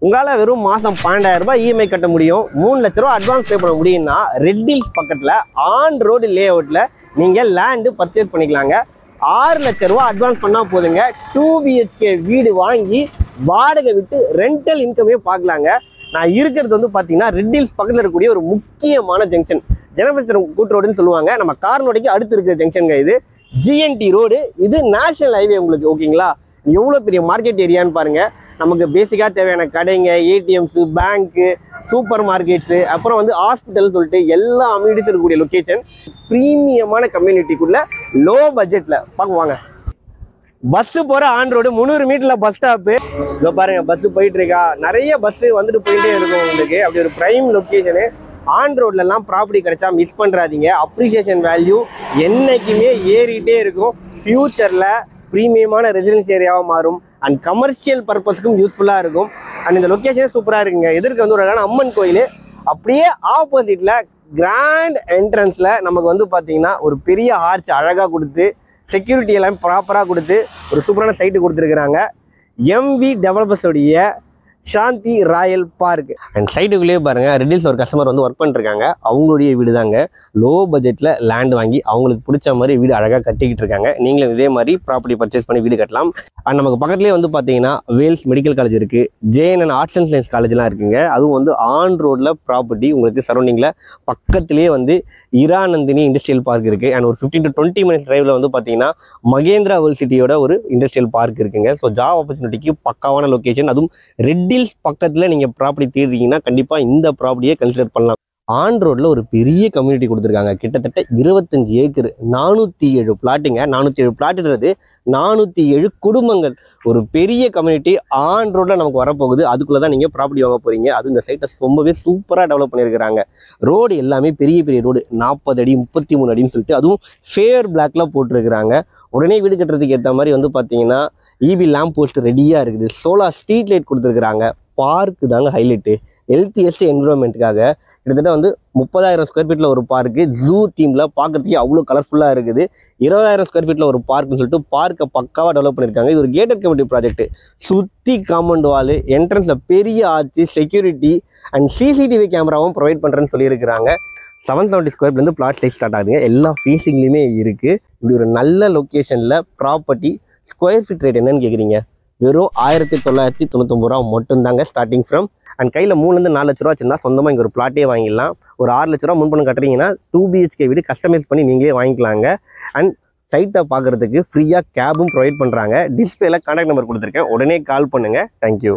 உங்களால் வெறும் மாதம் 12,000 ரூபாய் இஎம்ஐ கட்ட முடியும், 3 லட்ச ரூபா அட்வான்ஸ் பே பண்ண முடியும்னா ரெட் ஹில்ஸ் பக்கத்தில் ஆன் ரோடு லே அவுட்டில் நீங்கள் லேண்டு பர்ச்சேஸ் பண்ணிக்கலாங்க. 6 லட்ச ரூபா அட்வான்ஸ் பண்ணால் போதுங்க, 2 BHK வீடு வாங்கி வாடகை விட்டு ரெண்டல் இன்கமே பார்க்கலாங்க. நான் இருக்கிறது வந்து பார்த்தீங்கன்னா ரெட் ஹில்ஸ் பக்கத்தில் இருக்கக்கூடிய ஒரு முக்கியமான ஜங்ஷன், ஜனபரிசனம் கூட்டு ரோடுன்னு சொல்லுவாங்க. நம்ம கார்னோடைக்கு அடுத்து இருக்கிற ஜங்ஷனுங்க இது, ஜிஎன்டி ரோடு. இது நேஷனல் ஹைவே உங்களுக்கு, ஓகேங்களா? எவ்வளோ பெரிய மார்க்கெட் ஏரியான்னு பாருங்கள். நமக்கு பேசிக்காக தேவையான கடைங்க, ஏடிஎம்ஸு, பேங்க்கு, சூப்பர் மார்க்கெட்ஸு, அப்புறம் வந்து ஹாஸ்பிட்டல் சொல்லிட்டு எல்லா அம்யூனிட்டிஸும் இருக்கக்கூடிய லொக்கேஷன். ப்ரீமியமான கம்யூனிட்டிக்குள்ளே லோ பட்ஜெட்டில் பார்க்குவாங்க. பஸ்ஸு போகிற ஆன் ரோடு 300 மீட்டரில் பஸ் ஸ்டாப்பு. இதோ பாருங்கள், பஸ்ஸு போயிட்டு இருக்கா, நிறைய பஸ்ஸு வந்துட்டு போயிட்டே இருக்கும் உங்களுக்கு. அப்படி ஒரு ப்ரைம் லொக்கேஷனு. ஆன் ரோட்லலாம் ப்ராப்பர்ட்டி கிடைச்சா மிஸ் பண்ணுறாதீங்க. அப்ரிசியேஷன் வேல்யூ என்றைக்குமே ஏறிட்டே இருக்கும். ஃப்யூச்சரில் ப்ரீமியமான ரெசிடென்ஸ் ஏரியாவாக மாறும் அண்ட் கமர்ஷியல் பர்பஸ்க்கும் யூஸ்ஃபுல்லாக இருக்கும். அண்ட் இந்த லொக்கேஷனே சூப்பராக இருக்குங்க. எதிர்க்கு வந்து ஒரு அழகான அம்மன் கோயில், அப்படியே ஆப்போசிட்டில் கிராண்ட் என்ட்ரன்ஸில் நமக்கு வந்து பார்த்தீங்கன்னா ஒரு பெரிய ஆர்ச் அழகாக கொடுத்து, செக்யூரிட்டி எல்லாம் ப்ராப்பராக கொடுத்து ஒரு சூப்பரான சைட்டு கொடுத்துருக்குறாங்க. எம்வி டெவலப்பர்ஸோடைய சாந்தி ராயல் பார்க். அண்ட் சைட்டுக்குள்ளேயே பாருங்கள், ரெட் ஹில்ஸ் ஒரு கஸ்டமர் வந்து ஒர்க் பண்ணிருக்காங்க. அவங்களுடைய வீடு தாங்க. லோ பட்ஜெட்டில் லேண்ட் வாங்கி அவங்களுக்கு பிடிச்ச மாதிரி வீடு அழகாக கட்டிக்கிட்டு இருக்காங்க. நீங்களும் இதே மாதிரி ப்ராப்பர்ட்டி பர்ச்சேஸ் பண்ணி வீடு கட்டலாம். அண்ட் நமக்கு பக்கத்துலேயே வந்து பார்த்தீங்கன்னா வேல்ஸ் மெடிக்கல் காலேஜ் இருக்குது, ஜேஎன்என் ஆர்ட்ஸ் அண்ட் சயின்ஸ் காலேஜ்லாம் இருக்குங்க. அதுவும் வந்து ஆன் ரோடில் ப்ராப்பர்ட்டி உங்களுக்கு சரௌண்டிங்கில் பக்கத்துலேயே வந்து இராநந்தினி இண்டஸ்ட்ரியல் பார்க் இருக்குது. அண்ட் ஒரு 15 to 20 மினிட்ஸ் டிரைவில் வந்து பார்த்தீங்கன்னா மகேந்திரா வேர்ல்ட் சிட்டியோட ஒரு இண்டஸ்ட்ரியல் பார்க் இருக்குங்க. ஸோ ஜாப் ஆப்பர்ச்சுனிட்டிக்கு பக்காவான லொக்கேஷன். அதுவும் ரெட் ஹில்ஸ் பக்கத்தில் நீங்கள் ப்ராப்பர்ட்டி தேடுறீங்கன்னா கண்டிப்பாக இந்த ப்ராப்பர்ட்டியை கன்சிடர் பண்ணலாம். ஆன் ரோடில் ஒரு பெரிய கம்யூனிட்டி கொடுத்துருக்காங்க. கிட்டத்தட்ட 25 ஏக்கர், 407 பிளாட்டுங்க. 407 பிளாட்டுன்றது 407 குடும்பங்கள், ஒரு பெரிய கம்யூனிட்டி ஆன் ரோடில் நமக்கு வரப்போகுது. அதுக்குள்ளே தான் நீங்கள் ப்ராப்பர்ட்டி வாங்க போகிறீங்க. அதுவும் இந்த சைட்டை ரொம்பவே சூப்பராக டெவலப் பண்ணியிருக்கிறாங்க. ரோடு எல்லாமே பெரிய பெரிய ரோடு, 40 அடி 33 அடின்னு சொல்லிட்டு, அதுவும் ஃபேர் பிளாக்ல போட்டிருக்கிறாங்க. உடனே வீடு கட்டுறதுக்கு ஏற்ற மாதிரி வந்து பார்த்தீங்கன்னா இபி லேம்ப் போஸ்ட் ரெடியாக இருக்குது. சோலார் ஸ்ட்ரீட் லைட் கொடுத்துருக்குறாங்க. பார்க்கு தாங்க ஹைலைட்டு. ஹெல்த்தியஸ்ட் என்விரான்மெண்ட்டுக்காக கிட்டத்தட்ட வந்து 30,000 ஸ்கொயர் ஃபீட்டில் ஒரு பார்க்கு, ஜூ தீமில் பார்க்கறதுக்கு அவ்வளோ கலர்ஃபுல்லாக இருக்குது. 20,000 ஸ்கொயர் ஃபீட்டில் ஒரு பார்க்குன்னு சொல்லிட்டு பார்க்கை பக்காவாக டெவலப் பண்ணியிருக்காங்க. இது ஒரு கேட்டட் கம்யூனிட்டி ப்ராஜெக்ட். சுற்றி காம்பவுண்ட் வால், என்ட்ரன்ஸில் பெரிய ஆர்ச்சி, செக்யூரிட்டி அண்ட் சிசிடிவி கேமராவும் ப்ரொவைட் பண்ணுறேன்னு சொல்லியிருக்கிறாங்க. 770 ஸ்கொயர் ஃபீட்லேருந்து பிளாட் சைஸ் ஸ்டார்ட் ஆகுதுங்க. எல்லா ஃபேஸிங்லேயுமே இருக்குது. இப்படி ஒரு நல்ல லொக்கேஷனில் ப்ராப்பர்ட்டி ஸ்கொயர் ஃபீட் ரேட் என்னன்னு கேட்குறீங்க? வெறும் 1999 ரூபா மட்டும்தாங்க ஸ்டார்டிங் ஃப்ரம். அண்ட் கையில் 3 to 4 லட்ச ரூபா வச்சுருந்தா சொந்தமாக இங்கே ஒரு பிளாட்டே வாங்கிடலாம். ஒரு 6 லட்ச ரூபா முன்பணம் கட்டுறீங்கன்னா 2 BHK வீடு கஸ்டமைஸ் பண்ணி நீங்களே வாங்கிக்கலாங்க. அண்ட் சைட்டை பார்க்குறதுக்கு ஃப்ரீயாக கேபும் ப்ரொவைட் பண்ணுறாங்க. டிஸ்பிளேல கான்டாக்ட் நம்பர் கொடுத்துருக்கேன், உடனே கால் பண்ணுங்கள். தேங்க்யூ.